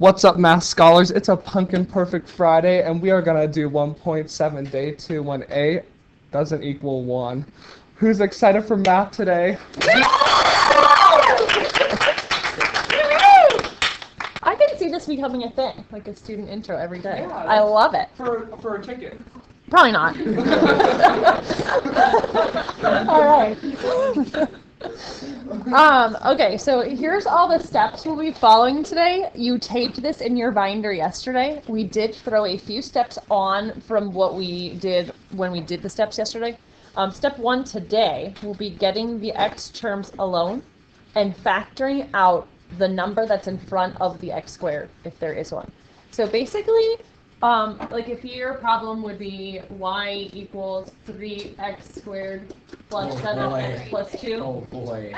What's up, math scholars? It's a Pumpkin Perfect Friday, and we are gonna do 1.7 day 2 when a doesn't equal 1. Who's excited for math today? I can see this becoming a thing, like a student intro every day. Yeah, I love it. For a ticket. Probably not. All right. Okay, so here's all the steps we'll be following today. You taped this in your binder yesterday. We did throw a few steps on from what we did when we did the steps yesterday. Step 1 today will be getting the x terms alone and factoring out the number that's in front of the x squared, if there is one. So basically, like if your problem would be y equals 3x squared plus 7x plus 2. Oh boy.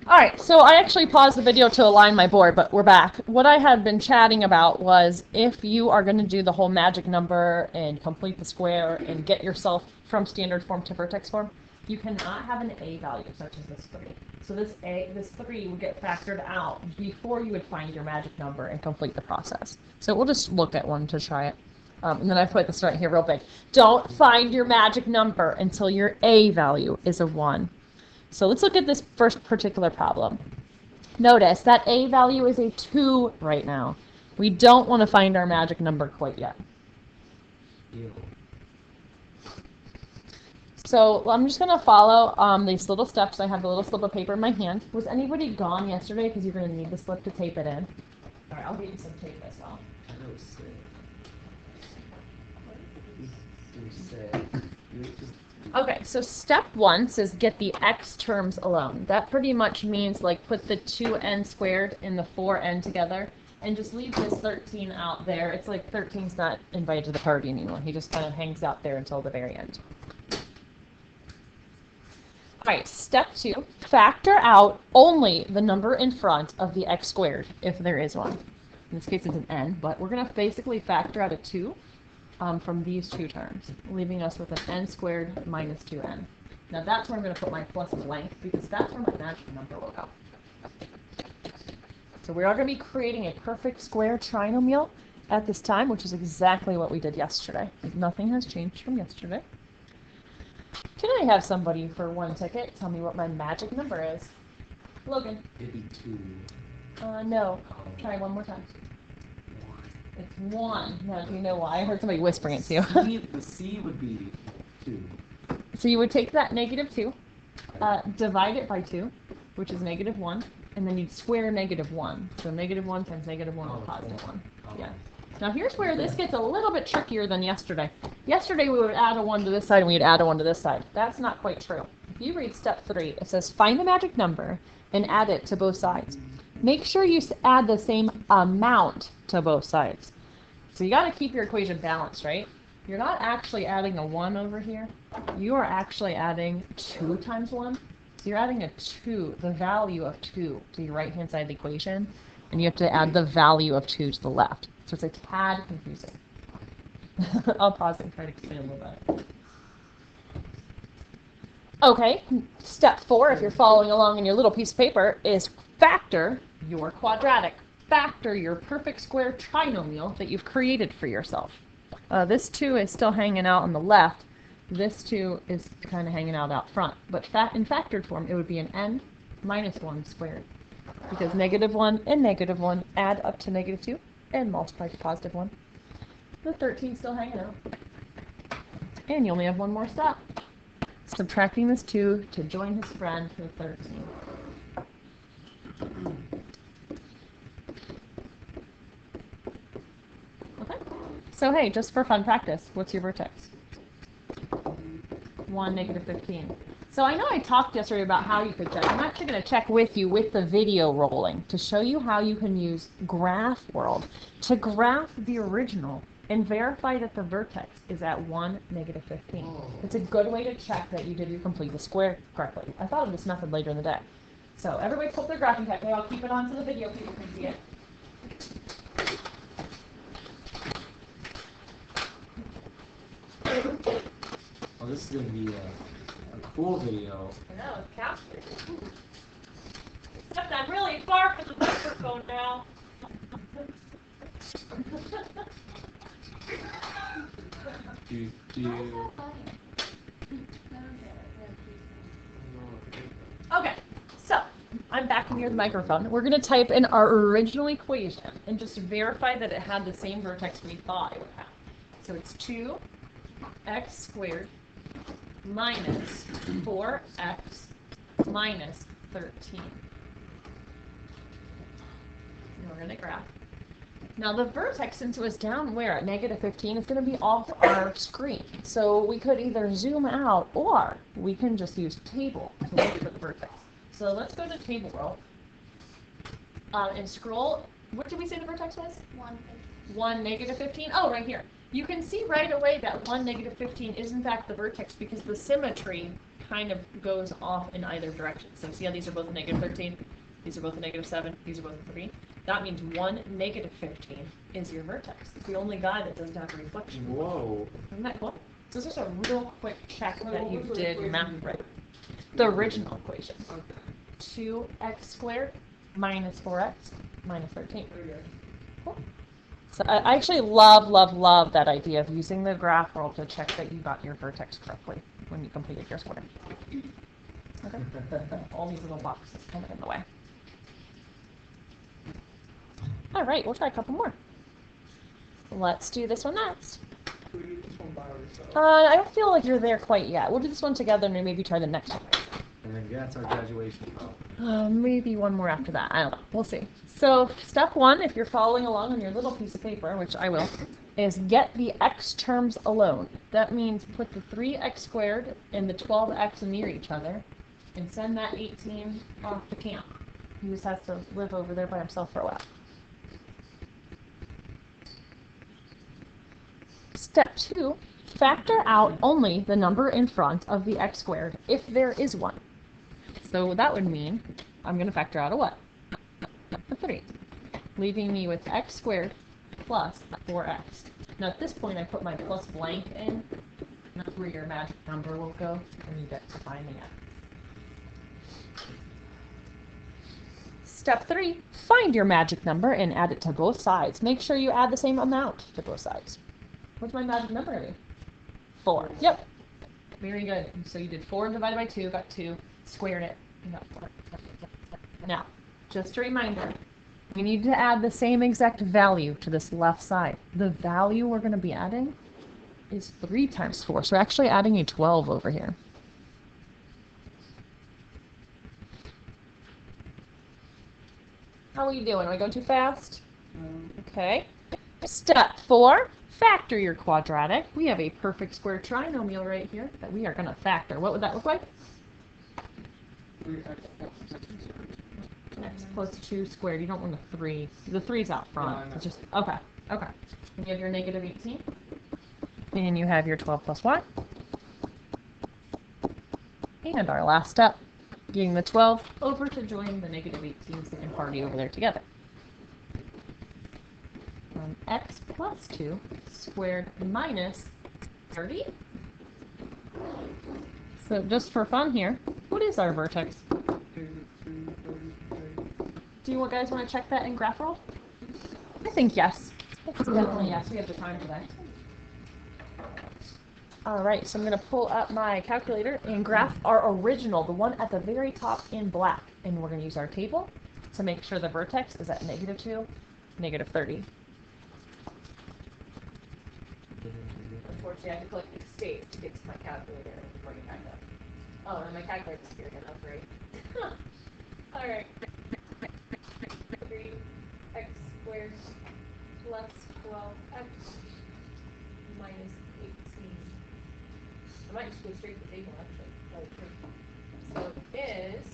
Alright, so I actually paused the video to align my board, but we're back. What I had been chatting about was if you are going to do the whole magic number and complete the square and get yourself from standard form to vertex form, you cannot have an a value such as this 3. So this 3 would get factored out before you would find your magic number and complete the process. So we'll just look at one to try it. And then I put this right here real big. Don't find your magic number until your a value is a 1. So let's look at this first particular problem. Notice that a value is a 2 right now. We don't want to find our magic number quite yet. Ew. So I'm just going to follow these little steps. I have a little slip of paper in my hand. Was anybody gone yesterday? Because you're going to need the slip to tape it in. All right, I'll get you some tape as well. I know it's sick. Okay, so step 1 says get the x terms alone. That pretty much means like put the 2n squared and the 4n together and just leave this 13 out there. It's like 13's not invited to the party anymore. He just kind of hangs out there until the very end. Alright, step 2, factor out only the number in front of the x squared, if there is one. In this case it's an n, but we're going to basically factor out a 2 from these two terms, leaving us with an n squared minus 2n. Now that's where I'm going to put my plus blank, because that's where my magic number will go. So we are going to be creating a perfect square trinomial at this time, which is exactly what we did yesterday. Nothing has changed from yesterday. Can I have somebody for one ticket tell me what my magic number is? Logan. It'd be 2. No. Try one more time. It's 1. Now, do you know why? I heard somebody whispering it to you. The C would be 2. So you would take that negative 2, divide it by 2, which is negative 1, and then you'd square negative 1. So negative 1 times negative 1 is positive 1. Yeah. Now here's where this gets a little bit trickier than yesterday. Yesterday we would add a 1 to this side and we'd add a 1 to this side. That's not quite true. If you read step 3, it says find the magic number and add it to both sides. Make sure you add the same amount to both sides. So you got to keep your equation balanced, right? You're not actually adding a 1 over here. You are actually adding 2 times 1. So you're adding a 2, the value of 2 to the right-hand side of the equation, and you have to add the value of 2 to the left. So it's a tad confusing. I'll pause and try to explain a little bit. Okay, step 4, if you're following along in your little piece of paper, is factor your quadratic. Factor your perfect square trinomial that you've created for yourself. This 2 is still hanging out on the left. This 2 is kind of hanging out front. But in factored form, it would be an n minus 1 squared. Because negative 1 and negative 1 add up to negative 2 and multiply to positive 1. The 13 is still hanging out. And you only have one more step. Subtracting this 2 to join his friend for 13. Okay. So hey, just for fun practice, what's your vertex? 1, negative 15. So I know I talked yesterday about how you could check. I'm actually going to check with you with the video rolling to show you how you can use Graph World to graph the original and verify that the vertex is at 1, negative 15. It's a good way to check that you did complete the square correctly. I thought of this method later in the day. So everybody pull up their graphing calculator. I'll keep it on to the video so you can see it. Oh, this is going to be a cool video. I know, it's captured. Except I'm really far from the microphone. do. Okay, so I'm back near the microphone. We're going to type in our original equation and just verify that it had the same vertex we thought it would have. So it's 2x squared minus 4x minus 13. And we're going to graph. Now the vertex, since it was down where at negative 15, is going to be off our screen. So we could either zoom out or we can just use table to look for the vertex. So let's go to table row and scroll. What did we say the vertex was? 1, negative 15. Oh, right here. You can see right away that 1, negative 15 is in fact the vertex because the symmetry kind of goes off in either direction. So see how these are both a negative 13? These are both a negative 7. These are both a 3. That means 1, negative 15 is your vertex. It's the only guy that doesn't have a reflection. Whoa. Isn't that cool? So this is a real quick check that you did math right. The original equation. 2x squared minus 4x minus 13. Cool. So I actually love that idea of using the graph rule to check that you got your vertex correctly when you completed your square. Okay. All these little boxes kind of in the way. All right, we'll try a couple more. Let's do this one next. I don't feel like you're there quite yet. We'll do this one together and then maybe try the next one. And then that's our graduation. Maybe one more after that. I don't know. We'll see. So step 1, if you're following along on your little piece of paper, which I will, is get the x terms alone. That means put the 3x squared and the 12x near each other and send that 18 off to camp. He just has to live over there by himself for a while. Step 2, factor out only the number in front of the x squared if there is one. So that would mean I'm going to factor out a what? A 3, leaving me with x squared plus 4x. Now at this point I put my plus blank in, and that's where your magic number will go when you get to finding it. Step 3, find your magic number and add it to both sides. Make sure you add the same amount to both sides. What's my magic number going to be? 4. Yep. Very good. So you did 4 divided by 2, got 2, squared it, and got 4. Now, just a reminder, we need to add the same exact value to this left side. The value we're going to be adding is 3 times 4. So we're actually adding a 12 over here. How are you doing? Am I going too fast? Okay. Step 4. Factor your quadratic. We have a perfect square trinomial right here that we are going to factor. What would that look like? X plus 2 squared. You don't want the 3. The 3's out front. It's just, okay. Okay. And you have your negative 18. And you have your 12 plus y. And our last step, getting the 12 over to join the negative 18 so we can party over there together. X plus 2 squared minus 30. So just for fun here, what is our vertex? Do you guys want to check that in graph roll? I think yes. It's definitely yes. We have the time today. All right, so I'm going to pull up my calculator and graph our original, the one at the very top in black. And we're going to use our table to make sure the vertex is at negative 2, negative 30. Unfortunately, I have to click escape to get to my calculator and bring it back up. Oh, and my calculator's here again. That's great. All right. 3x squared plus 12x minus 18. I might just go straight to the table, actually. So it is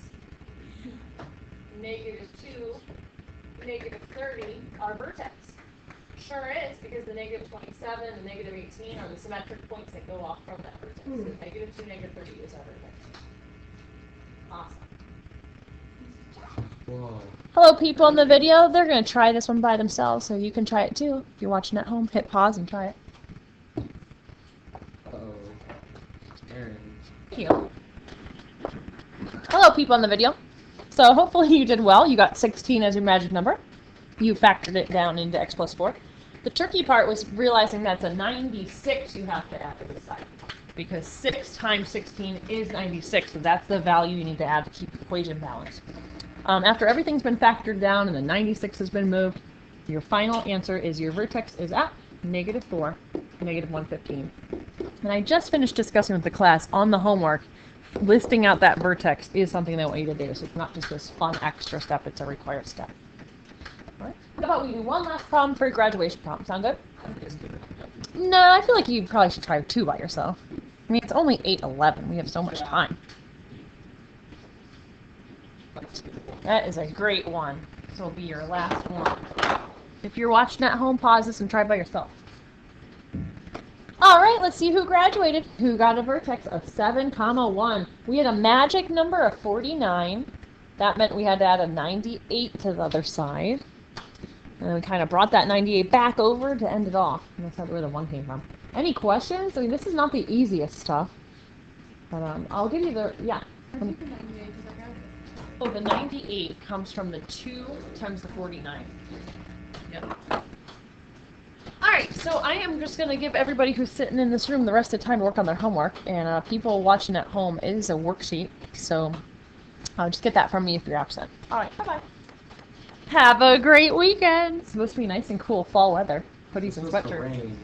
negative 2, negative 30, our vertex. Sure is, because the negative 27 and the negative 18 are the symmetric points that go off from that vertex. So negative 2, negative 30 is our vertex. Awesome. Whoa. Hello, people in the video. They're going to try this one by themselves, so you can try it too. If you're watching at home, hit pause and try it. Uh-oh. Aaron. Thank you. Hello, people in the video. So hopefully you did well. You got 16 as your magic number. You factored it down into x plus 4. The tricky part was realizing that's a 96 you have to add to the side. Because 6 times 16 is 96, so that's the value you need to add to keep the equation balanced. After everything's been factored down and the 96 has been moved, your final answer is your vertex is at -4, -115. And I just finished discussing with the class on the homework, listing out that vertex is something they want you to do, so it's not just this fun extra step, it's a required step. All right. How about we do one last problem for your graduation problem? Sound good? No, I feel like you probably should try 2 by yourself. I mean, it's only 8:11. We have so much time. That is a great one. This will be your last one. If you're watching at home, pause this and try by yourself. All right, let's see who graduated. Who got a vertex of 7, 1? We had a magic number of 49. That meant we had to add a 98 to the other side. And then we kind of brought that 98 back over to end it off. And that's where the 1 came from. Any questions? I mean, this is not the easiest stuff. But I'll give you the, yeah. Oh, the 98 comes from the 2 times the 49. Yep. Alright, so I am just going to give everybody who's sitting in this room the rest of the time to work on their homework. And people watching at home, it is a worksheet. So just get that from me if you're absent. Alright, bye-bye. Have a great weekend. It's supposed to be nice and cool fall weather. Hoodies and It's supposed to sweatshirts. rain.